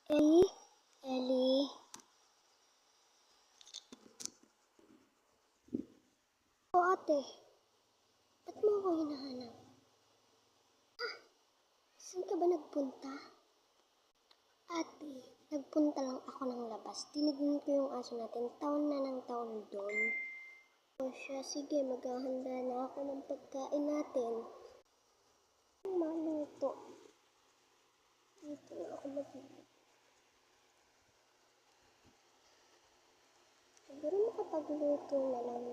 Ellie? Ellie? O ate, ba't mo ako hinahanap? Saan ka ba nagpunta? Ate, nagpunta lang ako ng labas. Tinignan ko yung aso natin. Taon na ng taon doon. O siya, sige, maghahanda na ako ng pagkain natin. Maluto. Dito na ako magluto. Siguro makapagluto na lang.